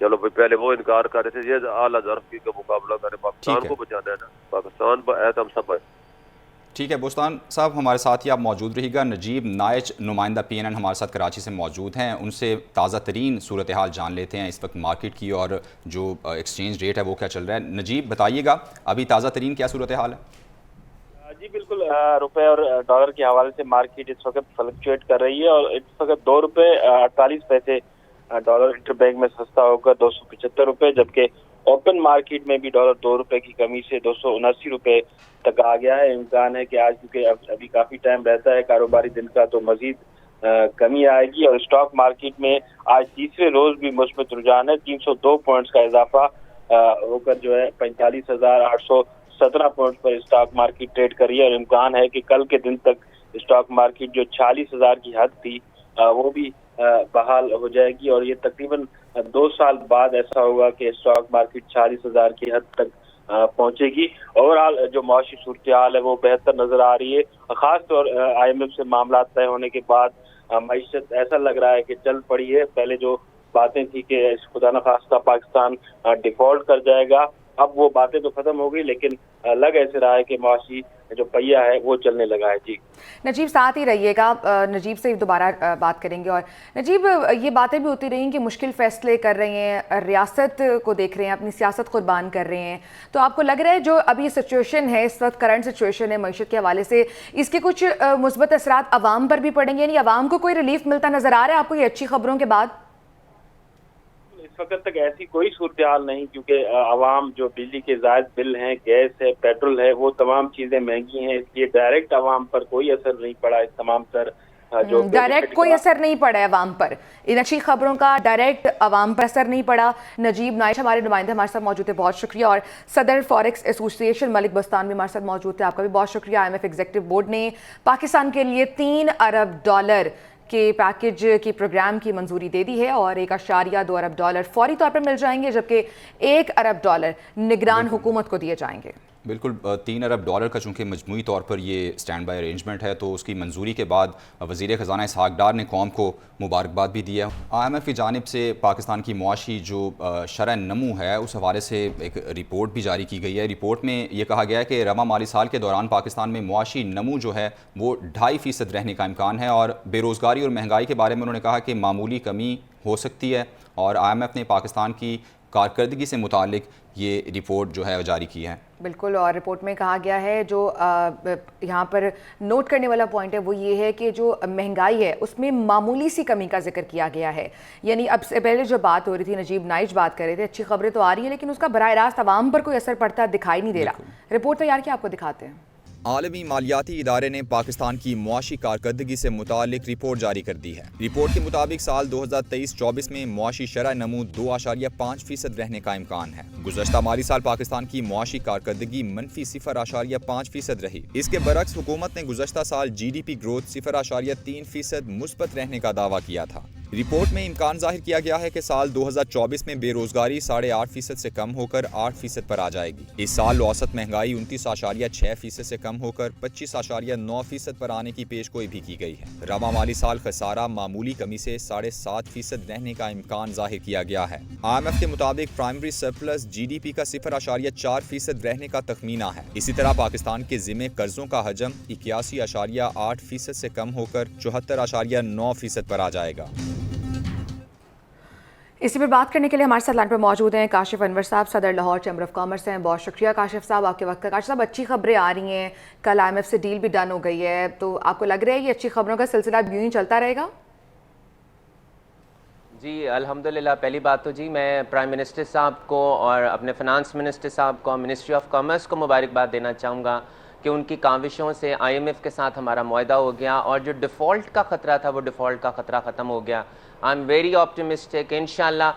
چلو بھائی پہلے وہ انکار کر رہے تھے، یہ اعلیٰ ظرف کی کا مقابلہ کرے، پاکستان کو بچانا ہے نا، پاکستان ہے تو ہم سب ہے۔ ٹھیک ہے بوستان صاحب، ہمارے ساتھ ہی آپ موجود رہی گا۔ نجیب نائچ نمائندہ پی این این ہمارے ساتھ کراچی سے موجود ہیں، ان سے تازہ ترین صورتحال جان لیتے ہیں اس وقت مارکیٹ کی، اور جو ایکسچینج ریٹ ہے وہ کیا چل رہا ہے۔ نجیب بتائیے گا ابھی تازہ ترین کیا صورتحال ہے؟ جی بالکل، روپے اور ڈالر کے حوالے سے مارکیٹ اس وقت فلکچویٹ کر رہی ہے، اور اس وقت 2 روپے 48 پیسے ڈالر انٹر بینک میں سستا ہوگا 275 روپے، جبکہ اوپن مارکیٹ میں بھی ڈالر 2 روپے کی کمی سے 279 روپے تک آ گیا ہے۔ امکان ہے کہ آج کیونکہ ابھی کافی ٹائم رہتا ہے کاروباری دن کا، تو مزید کمی آئے گی، اور اسٹاک مارکیٹ میں آج تیسرے روز بھی مثبت رجحان ہے، 302 پوائنٹس کا اضافہ ہو کر جو ہے 45,817 پوائنٹس پر اسٹاک مارکیٹ ٹریڈ کری ہے، اور امکان ہے کہ کل کے دن تک اسٹاک مارکیٹ جو 46,000 کی حد تھی وہ بھی بحال ہو جائے گی، اور یہ تقریباً 2 سال بعد ایسا ہوگا کہ اسٹاک مارکیٹ 40,000 کی حد تک پہنچے گی۔ اوورآل جو معاشی صورتحال ہے وہ بہتر نظر آ رہی ہے، خاص طور آئی ایم ایف سے معاملات طے ہونے کے بعد معیشت ایسا لگ رہا ہے کہ چل پڑی ہے۔ پہلے جو باتیں تھی کہ خدا نخواستہ پاکستان ڈیفالٹ کر جائے گا، اب وہ باتیں تو ختم ہو گئی، لیکن لگ ایسے رہا ہے کہ معاشی جو پہیہ ہے وہ چلنے لگا ہے۔ جی نجیب ساتھ ہی رہیے گا، نجیب سے دوبارہ بات کریں گے۔ اور نجیب، یہ باتیں بھی ہوتی رہیں کہ مشکل فیصلے کر رہے ہیں، ریاست کو دیکھ رہے ہیں، اپنی سیاست قربان کر رہے ہیں، تو آپ کو لگ رہا ہے جو ابھی سچویشن ہے، اس وقت کرنٹ سچویشن ہے معیشت کے حوالے سے، اس کے کچھ مثبت اثرات عوام پر بھی پڑیں گے؟ یعنی عوام کو کوئی ریلیف ملتا نظر آ رہا ہے آپ کو یہ اچھی خبروں کے بعد؟ اس وقت تک ایسی کوئی صورتحال نہیں، کیونکہ عوام جو بجلی کے زائد بل ہیں، گیس ہے، پیٹرول ہے، وہ تمام چیزیں مہنگی ہیں، اس لیے ڈائریکٹ عوام پر کوئی اثر نہیں پڑا۔ اس تمام تر جو ڈائریکٹ کوئی اثر نہیں پڑا ہے عوام پر، ان اچھی خبروں کا ڈائریکٹ عوام پر اثر نہیں پڑا۔ نجیب نائچ ہمارے نمائندے ہمارے ساتھ موجود ہے، بہت شکریہ۔ اور صدر فوریکس ایسوسی ایشن ملک بستان بھی ہمارے ساتھ موجود تھے، آپ کا بھی بہت شکریہ۔ I M F executive board نے پاکستان کے لیے $3 ارب کے پیکج کی پروگرام کی منظوری دے دی ہے، اور $1.2 ارب فوری طور پر مل جائیں گے، جبکہ $1 ارب نگران حکومت کو دیے جائیں گے۔ بالکل، $3 ارب کا چونکہ مجموعی طور پر یہ سٹینڈ بائی ارینجمنٹ ہے، تو اس کی منظوری کے بعد وزیر خزانہ اسحاق ڈار نے قوم کو مبارکباد بھی دی ہے۔ آئی ایم ایف کی جانب سے پاکستان کی معاشی جو شرح نمو ہے اس حوالے سے ایک رپورٹ بھی جاری کی گئی ہے۔ رپورٹ میں یہ کہا گیا ہے کہ رواں مالی سال کے دوران پاکستان میں معاشی نمو جو ہے وہ 2.5% رہنے کا امکان ہے، اور بے روزگاری اور مہنگائی کے بارے میں انہوں نے کہا کہ معمولی کمی ہو سکتی ہے، اور آئی ایم ایف نے پاکستان کی کارکردگی سے متعلق یہ رپورٹ جو ہے جاری کی ہے۔ بالکل، اور رپورٹ میں کہا گیا ہے جو یہاں پر نوٹ کرنے والا پوائنٹ ہے وہ یہ ہے کہ جو مہنگائی ہے اس میں معمولی سی کمی کا ذکر کیا گیا ہے۔ یعنی اب سے پہلے جو بات ہو رہی تھی، نجیب نائچ بات کر رہے تھے، اچھی خبریں تو آ رہی ہیں لیکن اس کا براہ راست عوام پر کوئی اثر پڑتا دکھائی نہیں دے رہا۔ رپورٹ تیار کیا آپ کو دکھاتے ہیں۔ عالمی مالیاتی ادارے نے پاکستان کی معاشی کارکردگی سے متعلق رپورٹ جاری کر دی ہے۔ رپورٹ کے مطابق سال 2023-24 میں معاشی شرح نمو 2.5% رہنے کا امکان ہے۔ گزشتہ مالی سال پاکستان کی معاشی کارکردگی منفی 0.5% رہی۔ اس کے برعکس حکومت نے گزشتہ سال جی ڈی پی گروتھ 0.3% مثبت رہنے کا دعویٰ کیا تھا۔ رپورٹ میں امکان ظاہر کیا گیا ہے کہ سال 2024 میں بے روزگاری 8.5% سے کم ہو کر 8% پر آ جائے گی۔ اس سال اوسط مہنگائی 29.6% سے کم ہو کر 25.9% پر آنے کی پیشگوئی بھی کی گئی ہے۔ رواں مالی سال خسارہ معمولی کمی سے 7.5% رہنے کا امکان ظاہر کیا گیا ہے۔ آئی ایم ایف کے مطابق primary surplus G D P کا 0.4% رہنے کا تخمینہ ہے۔ اسی طرح پاکستان کے ذمے قرضوں کا حجم 81.8% سے کم ہو کر 74.9% پر آ جائے گا۔ اسی پر بات کرنے کے لیے ہمارے ساتھ لائن پر موجود ہیں کاشف انور صاحب، صدر لاہور چیمبر آف کامرس ہیں۔ بہت شکریہ کاشف صاحب آپ کے وقت کا۔ کاشف صاحب، اچھی خبریں آ رہی ہیں، کل آئی ایم ایف سے ڈیل بھی ڈن ہو گئی ہے، تو آپ کو لگ رہا ہے یہ اچھی خبروں کا سلسلہ یوں ہی چلتا رہے گا؟ جی الحمدللہ، پہلی بات تو جی میں پرائم منسٹر صاحب کو اور اپنے فنانس منسٹر صاحب کو، منسٹری آف کامرس کو مبارکباد دینا چاہوں گا کہ ان کی کاوشوں سے آئی ایم ایف کے ساتھ ہمارا معاہدہ ہو گیا، اور جو ڈیفالٹ کا خطرہ تھا وہ ڈیفالٹ کا خطرہ ختم ہو گیا۔ آئی ایم ویری آپٹیمسٹک، انشاءاللہ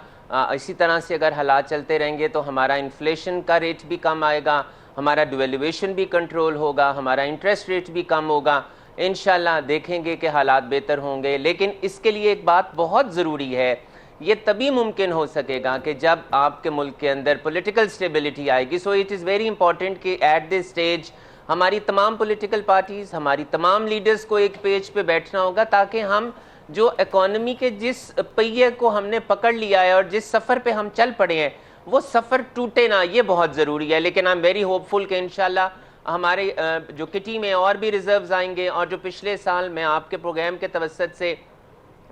اسی طرح سے اگر حالات چلتے رہیں گے تو ہمارا انفلیشن کا ریٹ بھی کم آئے گا، ہمارا ڈیویلیویشن بھی کنٹرول ہوگا، ہمارا انٹرسٹ ریٹ بھی کم ہوگا، انشاءاللہ دیکھیں گے کہ حالات بہتر ہوں گے۔ لیکن اس کے لیے ایک بات بہت ضروری ہے، یہ تبھی ممکن ہو سکے گا کہ جب آپ کے ملک کے اندر پولیٹیکل سٹیبلٹی آئے گی۔ So it is very important کہ ایٹ دس اسٹیج ہماری تمام پولیٹیکل پارٹیز، ہماری تمام لیڈرز کو ایک پیج پہ بیٹھنا ہوگا تاکہ ہم جو اکانومی کے جس پہیے کو ہم نے پکڑ لیا ہے اور جس سفر پہ ہم چل پڑے ہیں وہ سفر ٹوٹے نہ، یہ بہت ضروری ہے. لیکن آئی ایم ویری ہوپ فل کہ انشاءاللہ ہمارے جو کٹی میں اور بھی ریزروز آئیں گے. اور جو پچھلے سال میں آپ کے پروگرام کے توسط سے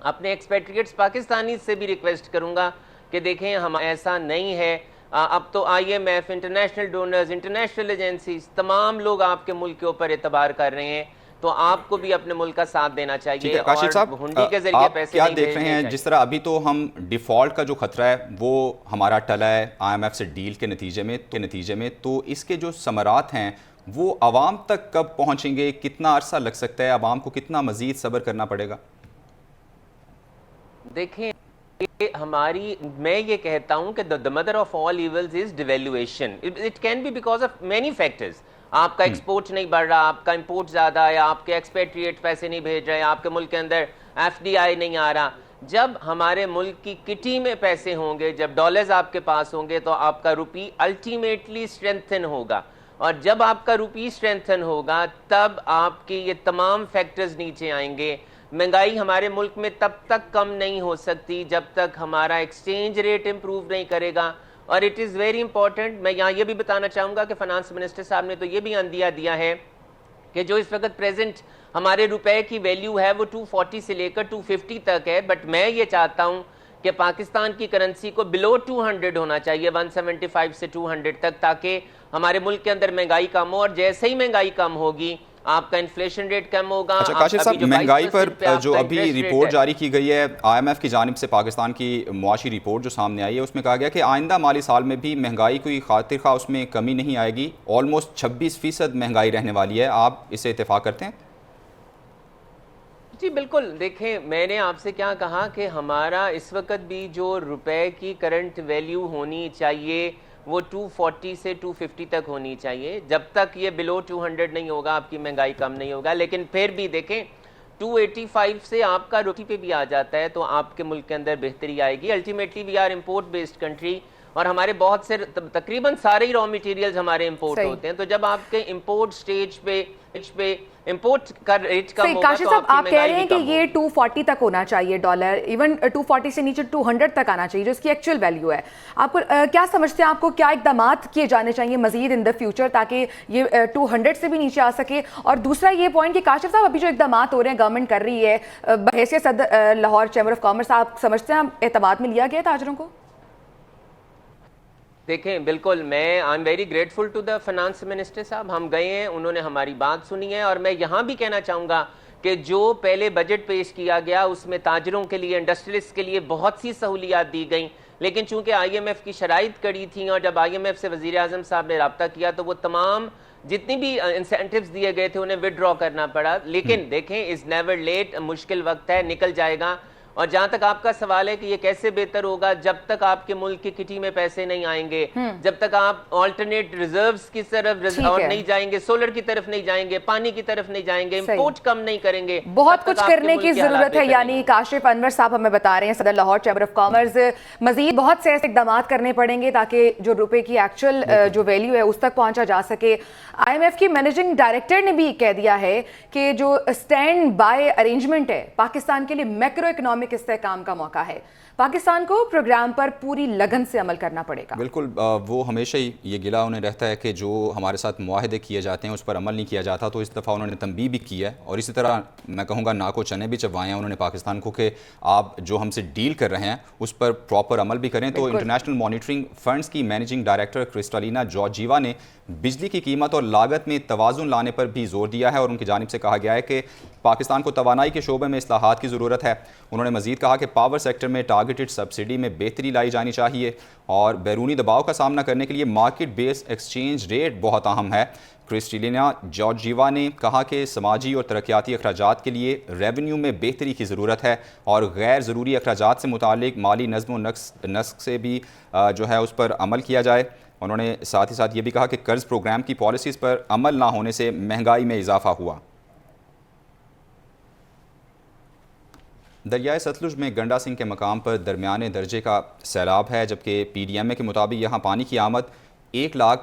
اپنے ایکسپیٹریٹس پاکستانی سے بھی ریکویسٹ کروں گا کہ دیکھیں ہم ایسا نہیں ہے. اب تو I M F, international donors, international agencies, تمام لوگ آپ کے ملک کے اوپر اعتبار کر رہے ہیں. تو آپ کو بھی اپنے ملک کا ساتھ دینا چاہیے. کاشف صاحب، ہنڈی کے ذریعے پیسے کیا دیکھ رہے ہیں جس طرح ابھی تو ہم ڈیفالٹ کا جو خطرہ ہے وہ ہمارا ٹلا ہے آئی ایم ایف سے ڈیل کے نتیجے میں، تو اس کے جو ثمرات ہیں وہ عوام تک کب پہنچیں گے؟ کتنا عرصہ لگ سکتا ہے؟ عوام کو کتنا مزید صبر کرنا پڑے گا؟ دیکھیں میں یہ کہتا ہوں کہ the mother of all evils is devaluation. It can be because of many factors. آپ کا ایکسپورٹ نہیں بڑھ رہا، آپ کا امپورٹ زیادہ ہے، آپ کے ایکسپیٹریٹ پیسے نہیں بھیج رہے، آپ کے ملک کے اندر ایف ڈی آئی نہیں آ رہا. جب ہمارے ملک کی کٹی میں پیسے ہوں گے، جب ڈالرز آپ کے پاس ہوں گے، تو آپ کا روپی الٹیمیٹلی اسٹرینتھن ہوگا. اور جب آپ کا روپی اسٹرینتھن ہوگا تب آپ کی یہ تمام فیکٹرز نیچے آئیں گے. مہنگائی ہمارے ملک میں تب تک کم نہیں ہو سکتی جب تک ہمارا ایکسچینج ریٹ امپروو نہیں کرے گا. اور اٹ از ویری امپورٹنٹ، میں یہاں یہ بھی بتانا چاہوں گا کہ فائنانس منسٹر صاحب نے تو یہ بھی اندیا دیا ہے کہ جو اس وقت پریزنٹ ہمارے روپے کی ویلیو ہے وہ 240 سے لے کر 250 تک ہے. بٹ میں یہ چاہتا ہوں کہ پاکستان کی کرنسی کو بلو 200 ہونا چاہیے، 175 سے 200 تک، تاکہ ہمارے ملک کے اندر مہنگائی کم ہو. اور جیسے ہی مہنگائی کم ہوگی آپ کا انفلیشن ریٹ کم ہوگا. اچھا کاشف صاحب، مہنگائی پر جو ابھی رپورٹ جاری کی گئی ہے آئی ایم ایف کی جانب سے، پاکستان کی معاشی رپورٹ جو سامنے آئی ہے اس میں کہا گیا کہ آئندہ مالی سال میں بھی مہنگائی کوئی خاطر خواہ اس میں کمی نہیں آئے گی، آلموسٹ 26% مہنگائی رہنے والی ہے. آپ اس سے اتفاق کرتے ہیں؟ جی بالکل. دیکھیں میں نے آپ سے کیا کہا کہ ہمارا اس وقت بھی جو روپے کی کرنٹ ویلیو ہونی چاہیے وہ 240 سے 250 تک ہونی چاہیے. جب تک یہ بلو 200 نہیں ہوگا آپ کی مہنگائی کم نہیں ہوگا. لیکن پھر بھی دیکھیں 285 سے آپ کا روپی پہ بھی آ جاتا ہے تو آپ کے ملک کے اندر بہتری آئے گی. Ultimately we are import based country اور ہمارے بہت سے تقریباً سارے ہی را میٹیریلز ہمارے امپورٹ ہوتے ہیں. تو جب آپ کے امپورٹ سٹیج پہ امپورٹ کا ریٹ کم ہوگا کاشف صاحب آپ کہہ رہے ہیں کہ یہ 240 تک ہونا چاہیے ڈالر، ایون 240 سے نیچے 200 تک آنا چاہیے جو اس کی ایکچوئل ویلیو ہے. آپ کو کیا سمجھتے ہیں، آپ کو کیا اقدامات کیے جانے چاہیے مزید ان دا فیوچر تاکہ یہ 200 سے بھی نیچے آ سکے؟ اور دوسرا یہ پوائنٹ کہ کاشف صاحب ابھی جو اقدامات ہو رہے ہیں گورنمنٹ کر رہی ہے بحیثیت صدر لاہور چیمبر آف کامرس، آپ سمجھتے ہیں اعتماد میں لیا گیا تاجروں کو؟ دیکھیں بالکل، میں I am very grateful to the finance minister sahab. ہم گئے ہیں، انہوں نے ہماری بات سنی ہے. اور میں یہاں بھی کہنا چاہوں گا کہ جو پہلے بجٹ پیش کیا گیا اس میں تاجروں کے لیے، انڈسٹریلسٹ کے لیے بہت سی سہولیات دی گئیں. لیکن چونکہ آئی ایم ایف کی شرائط کڑی تھیں اور جب آئی ایم ایف سے وزیر اعظم صاحب نے رابطہ کیا تو وہ تمام جتنی بھی انسینٹیوز دیے گئے تھے انہیں وڈرا کرنا پڑا. لیکن دیکھیں از نیور لیٹ، مشکل وقت ہے، نکل جائے گا. اور جہاں تک آپ کا سوال ہے کہ یہ کیسے بہتر ہوگا، جب تک آپ کے ملک کی کٹی میں پیسے نہیں آئیں گے، جب تک آپ آلٹرنیٹ ریزروز کی طرف اور نہیں جائیں گے، سولر کی طرف نہیں جائیں گے، پانی کی طرف نہیں جائیں گے، امپورٹ کم نہیں کریں گے، بہت کچھ کرنے کی ضرورت ہے. یعنی کاشف انور صاحب ہمیں بتا رہے ہیں، صدر لاہور چیمبر آف کامرس، مزید بہت سے ایسے اقدامات کرنے پڑیں گے تاکہ جو روپے کی ایکچوئل جو ویلیو ہے اس تک پہنچا جا سکے. آئی ایم ایف کی مینیجنگ ڈائریکٹر نے بھی کہہ دیا ہے کہ جو اسٹینڈ بائی ارینجمنٹ ہے پاکستان کے لیے میکرو اکنامک استحکام کا موقع ہے. پاکستان کو پروگرام پر پوری لگن سے عمل کرنا پڑے گا. بالکل، وہ ہمیشہ ہی یہ گلہ انہیں رہتا ہے کہ جو ہمارے ساتھ معاہدے کیے جاتے ہیں اس پر عمل نہیں کیا جاتا. تو اس دفعہ انہوں نے تنبیہ بھی کی ہے اور اسی طرح میں کہوں گا ناک و چنے بھی چبوائے ہیں انہوں نے پاکستان کو کہ آپ جو ہم سے ڈیل کر رہے ہیں اس پر پراپر عمل بھی کریں. تو انٹرنیشنل مانیٹرنگ فنڈز کی مینیجنگ ڈائریکٹر کرسٹالینا جارجیوا نے بجلی کی قیمت اور لاگت میں توازن لانے پر بھی زور دیا ہے اور ان کی جانب سے کہا گیا ہے کہ پاکستان کو توانائی کے شعبے میں اصلاحات کی ضرورت ہے. انہوں نے مزید کہا کہ پاور سیکٹر میں ٹارگیٹڈ سبسڈی میں بہتری لائی جانی چاہیے اور بیرونی دباؤ کا سامنا کرنے کے لیے مارکیٹ بیس ایکسچینج ریٹ بہت اہم ہے. کرسٹالینا جارجیوا نے کہا کہ سماجی اور ترقیاتی اخراجات کے لیے ریونیو میں بہتری کی ضرورت ہے اور غیر ضروری اخراجات سے متعلق مالی نظم و نسق سے بھی جو ہے اس پر عمل کیا جائے. انہوں نے ساتھ ہی ساتھ یہ بھی کہا کہ قرض پروگرام کی پالیسیز پر عمل نہ ہونے سے مہنگائی میں اضافہ ہوا. دریائے ستلج میں گنڈا سنگھ کے مقام پر درمیانے درجے کا سیلاب ہے جبکہ پی ڈی ایم اے کے مطابق یہاں پانی کی آمد 1 لاکھ